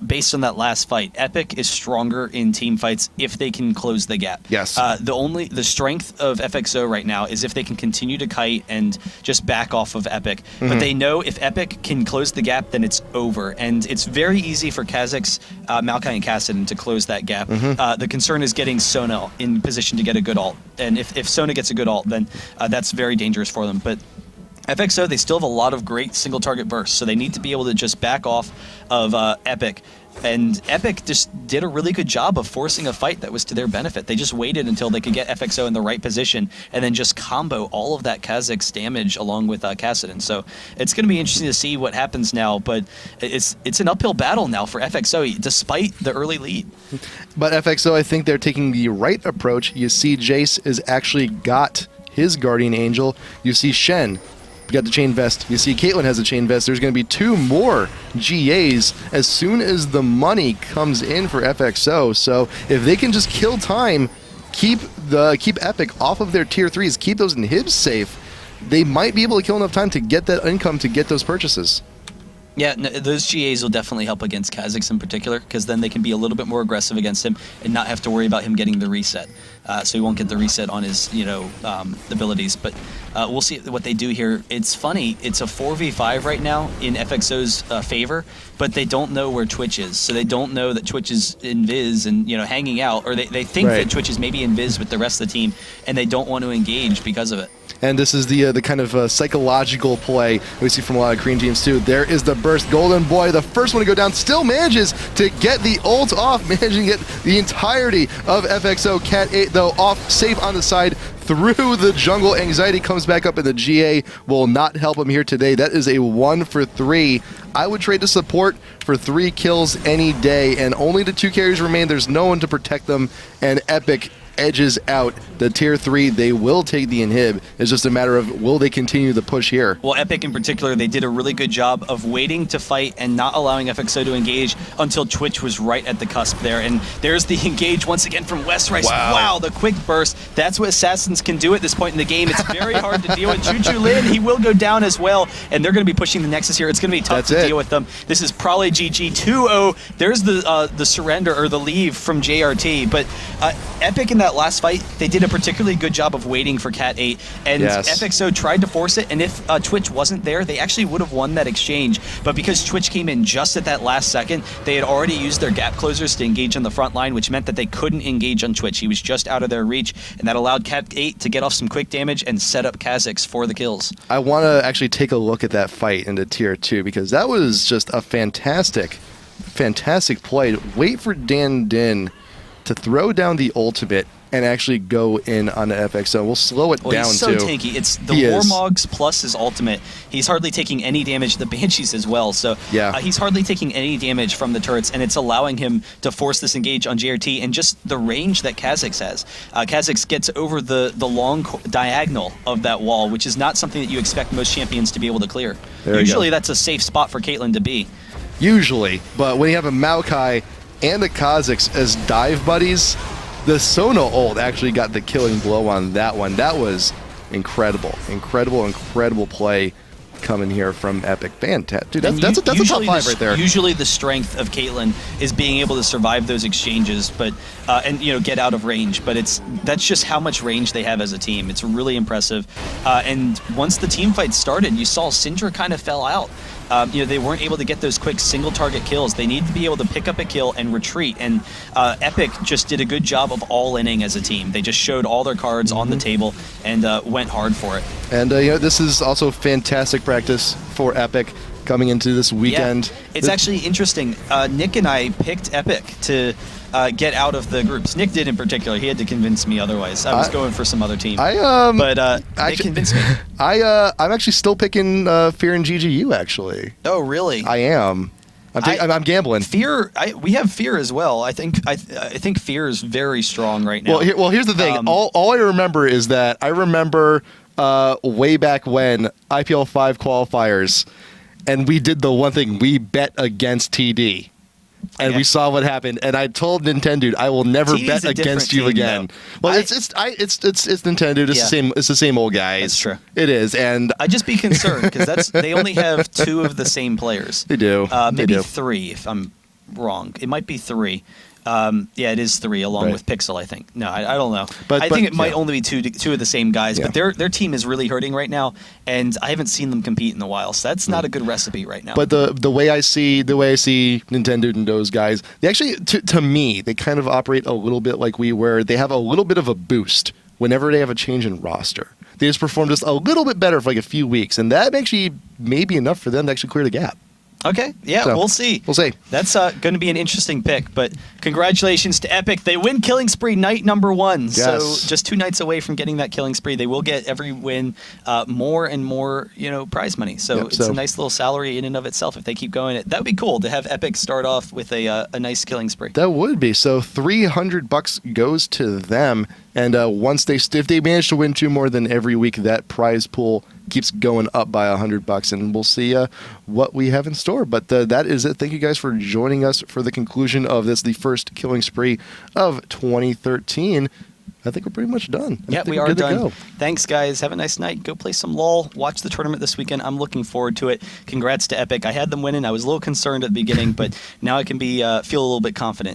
based on that last fight, Epik is stronger in team fights if they can close the gap. Yes. The strength of FXO right now is if they can continue to kite and just back off of Epik. Mm-hmm. But they know if Epik can close the gap, then it's over. And it's very easy for Kazakhs, Maokai and Kassadin to close that gap. Mm-hmm. The concern is getting Sona in position to get a good ult. And if Sona gets a good ult, then that's very dangerous for them. But FXO, they still have a lot of great single target bursts, so they need to be able to just back off of Epik. And Epik just did a really good job of forcing a fight that was to their benefit. They just waited until they could get FXO in the right position and then just combo all of that Kazakhs damage along with Kassadin. So it's going to be interesting to see what happens now, but it's an uphill battle now for FXO despite the early lead. But FXO, I think they're taking the right approach. You see Jace has actually got his Guardian Angel. You see Shen got the chain vest. You see Caitlyn has a chain vest. There's going to be 2 more GAs as soon as the money comes in for FXO. So if they can just kill time, keep Epik off of their tier 3s, keep those inhibs safe, they might be able to kill enough time to get that income to get those purchases. Yeah, no, those GAs will definitely help against Kazakhs in particular, because then they can be a little bit more aggressive against him and not have to worry about him getting the reset. so he won't get the reset on his abilities. But we'll see what they do here. It's funny. It's a 4v5 right now in FXO's favor, but they don't know where Twitch is. So they don't know that Twitch is invis and hanging out, or they think that Twitch is maybe invis with the rest of the team, and they don't want to engage because of it. And this is the kind of psychological play we see from a lot of Korean teams too. There is the burst. Golden Boy, the first one to go down, still manages to get the ult off, managing to get the entirety of FXO. Cat 8, though, off safe on the side through the jungle. Anxiety comes back up, and the GA will not help him here today. That is a 1 for 3. I would trade the support for 3 kills any day, and only the 2 carries remain. There's no one to protect them, and Epik edges out the tier 3. They will take the inhib. It's just a matter of will they continue the push here. Well, Epik in particular, they did a really good job of waiting to fight and not allowing FXO to engage until Twitch was right at the cusp there. And there's the engage once again from Westrice. Wow, the quick burst. That's what Assassins can do at this point in the game. It's very hard to deal with. Chuchu Lin, he will go down as well, and they're going to be pushing the Nexus here. It's going to be tough to deal with them. This is probably GG 2-0. There's the surrender or the leave from JRT, but Epik in that last fight, they did a particularly good job of waiting for Cat 8, and FXO tried to force it, and if Twitch wasn't there, they actually would have won that exchange, but because Twitch came in just at that last second, they had already used their gap closers to engage on the front line, which meant that they couldn't engage on Twitch. He was just out of their reach, and that allowed Cat 8 to get off some quick damage and set up Kha'Zix for the kills. I want to actually take a look at that fight into tier 2, because that was just a fantastic play. Wait for Dan Dinh to throw down the ultimate and actually go in on the FXO. We'll slow it down, he's so tanky. It's the Warmogs plus his ultimate. He's hardly taking any damage. The Banshees as well. So he's hardly taking any damage from the turrets, and it's allowing him to force this engage on JRT, and just the range that Kha'Zix has. Kha'Zix gets over the long diagonal of that wall, which is not something that you expect most champions to be able to clear. Usually that's a safe spot for Caitlyn to be. Usually, but when you have a Maokai and a Kha'Zix as dive buddies, the Sona ult actually got the killing blow on that one. That was incredible play coming here from Epik. Fantastic. Dude, that's a top 5 right there. Usually the strength of Caitlyn is being able to survive those exchanges, but and get out of range. But that's just how much range they have as a team. It's really impressive. And once the team fight started, you saw Syndra kind of fell out. They weren't able to get those quick single target kills. They need to be able to pick up a kill and retreat, and Epik just did a good job of all-inning as a team. They just showed all their cards on the table and went hard for it. And this is also fantastic practice for Epik coming into this weekend. Yeah. It's actually interesting. Nick and I picked Epik to get out of the groups. Nick did in particular. He had to convince me otherwise. I was going for some other team. But Nick convinced me. I'm actually still picking Fear and GGU, actually. Oh, really? I am. I'm gambling. Fear. We have Fear as well. I think Fear is very strong right now. Well, here's the thing. All I remember is that I remember way back when IPL 5 qualifiers, and we did the one thing. We bet against TD. And we saw what happened, and I told Nintendo, dude, I will never bet against you again. Though. Well, it's Nintendo. It's the same old guys. That's true. It is, and I'd just be concerned because they only have 2 of the same players. They do. Maybe 3 if I'm wrong. It might be 3. It is 3 along with Pixel, I think. No, I don't know. I think it might only be two of the same guys, but their team is really hurting right now, and I haven't seen them compete in a while, so that's not a good recipe right now. But the way I see Nintendo and those guys, they actually, to me, they kind of operate a little bit like where they have a little bit of a boost whenever they have a change in roster. They just perform just a little bit better for like a few weeks, and that actually may be enough for them to actually clear the gap. Okay, we'll see. That's going to be an interesting pick, but congratulations to Epik. They win Killing Spree night number 1, yes. So just 2 nights away from getting that Killing Spree. They will get every win more and more, prize money. So it's a nice little salary in and of itself if they keep going. That would be cool to have Epik start off with a nice Killing Spree. That would be. So $300 goes to them, and if they manage to win 2 more than every week, that prize pool keeps going up by $100, and we'll see what we have in store. But that is it. Thank you guys for joining us for the conclusion of the first Killing Spree of 2013. I think we're pretty much done. Yeah, we are done. Thanks, guys. Have a nice night. Go play some LOL. Watch the tournament this weekend. I'm looking forward to it. Congrats to Epik. I had them winning. I was a little concerned at the beginning, but now I can feel a little bit confident in